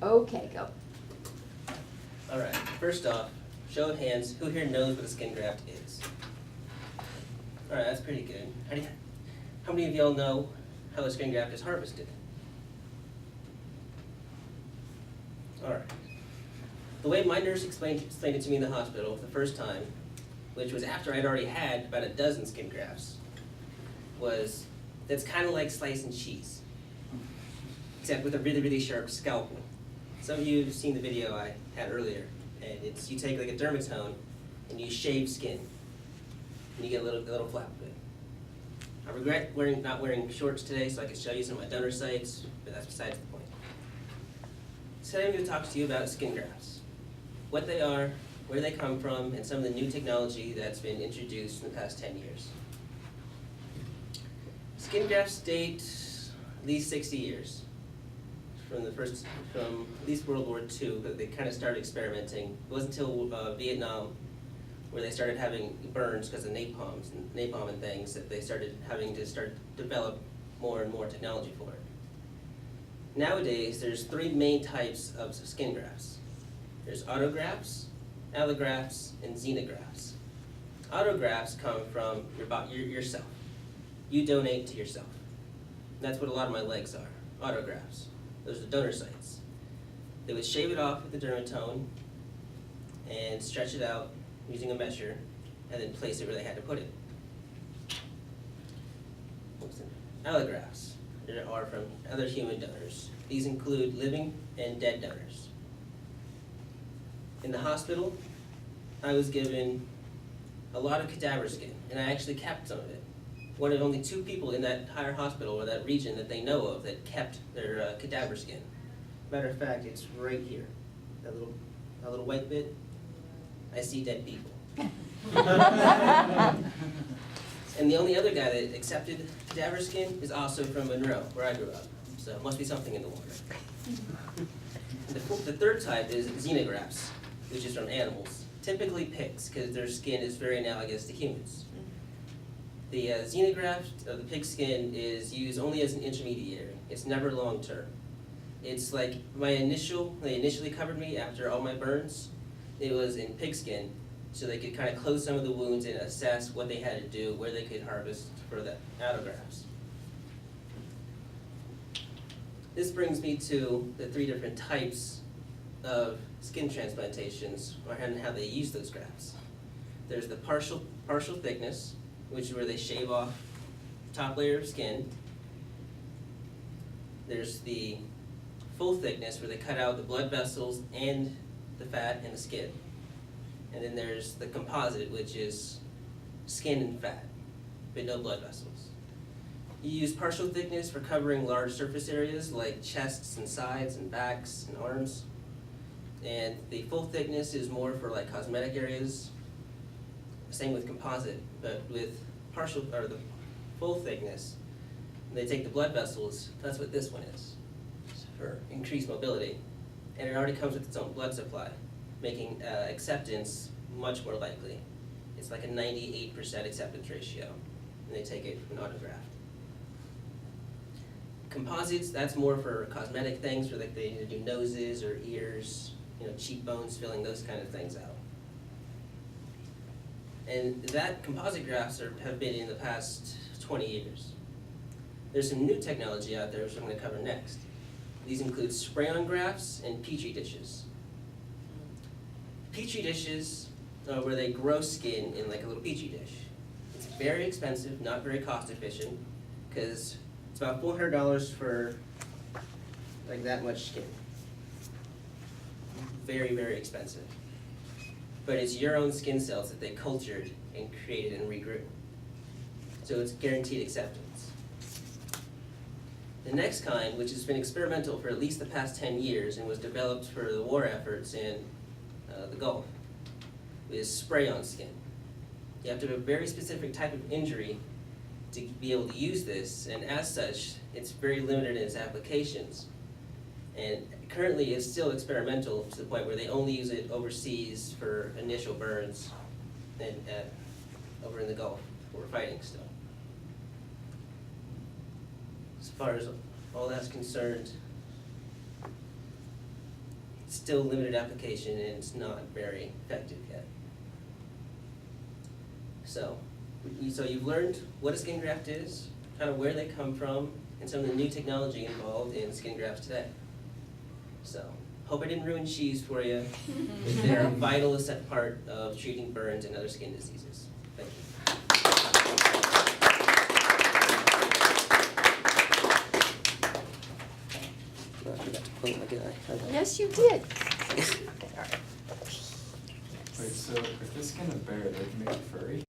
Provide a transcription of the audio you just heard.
Okay, go. All right, first off, show of hands, who here knows what a skin graft is? All right, that's pretty good. How many of y'all know how a skin graft is harvested? All right. The way my nurse explained it to me in the hospital the first time, which was after I'd already had about a dozen skin grafts, was that's kind of like slicing cheese, except with a really, really sharp scalpel. Some of you have seen the video I had earlier, and it's you take like a dermatome and you shave skin, and you get a little flap of it. I regret not wearing shorts today so I can show you some of my donor sites, but that's besides the point. Today I'm going to talk to you about skin grafts, what they are, where they come from, and some of the new technology that's been introduced in the past 10 years. Skin grafts date at least 60 years. From at least World War II, that they kind of started experimenting. It wasn't until Vietnam, where they started having burns because of napalm and things, that they started having to develop more and more technology for it. Nowadays, there's three main types of skin grafts. There's autografts, allografts, and xenografts. Autografts come from yourself. You donate to yourself. And that's what a lot of my legs are, autografts. Those are donor sites. They would shave it off with the dermatome and stretch it out using a measure, and then place it where they had to put it. Allografts are from other human donors. These include living and dead donors. In the hospital, I was given a lot of cadaver skin, and I actually kept some of it. One of only 2 people in that entire hospital or that region that they know of that kept their cadaver skin. Matter of fact, it's right here. That little white bit. I see dead people. And the only other guy that accepted cadaver skin is also from Monroe, where I grew up. So it must be something in the water. The third type is xenografts, which is from animals, typically pigs, because their skin is very analogous to humans. The xenograft of the pig skin is used only as an intermediary. It's never long term. It's like they initially covered me after all my burns. It was in pig skin, so they could kind of close some of the wounds and assess what they had to do, where they could harvest for the autografts. This brings me to the 3 different types of skin transplantations and how they use those grafts. There's the partial thickness, which is where they shave off the top layer of skin. There's the full thickness, where they cut out the blood vessels and the fat and the skin. And then there's the composite, which is skin and fat, but no blood vessels. You use partial thickness for covering large surface areas like chests and sides and backs and arms. And the full thickness is more for like cosmetic areas. Same with composite, but with the full thickness, they take the blood vessels. That's what this one is, for increased mobility, and it already comes with its own blood supply, making acceptance much more likely. It's like a 98% acceptance ratio, and they take it from an autograft. Composites, that's more for cosmetic things, where like they do noses or ears, cheekbones, filling those kind of things out. And that composite grafts have been in the past 20 years. There's some new technology out there, which I'm going to cover next. These include spray-on grafts and petri dishes. Petri dishes are where they grow skin in like a little petri dish. It's very expensive, not very cost efficient, because it's about $400 for like that much skin. Very, very expensive. But it's your own skin cells that they cultured and created and regrew. So it's guaranteed acceptance. The next kind, which has been experimental for at least the past 10 years and was developed for the war efforts in the Gulf, is spray-on skin. You have to have a very specific type of injury to be able to use this, and as such, it's very limited in its applications. And currently it's still experimental to the point where they only use it overseas for initial burns and over in the Gulf where we're fighting still. As far as all that's concerned, still limited application and it's not very effective yet. So you've learned what a skin graft is, kind of where they come from, and some of the new technology involved in skin grafts today. So, hope I didn't ruin cheese for you. They're a vital part of treating burns and other skin diseases. Thank you. I forgot to point my guy. Yes, you did. Wait, so if the skin of bear, they can make it furry?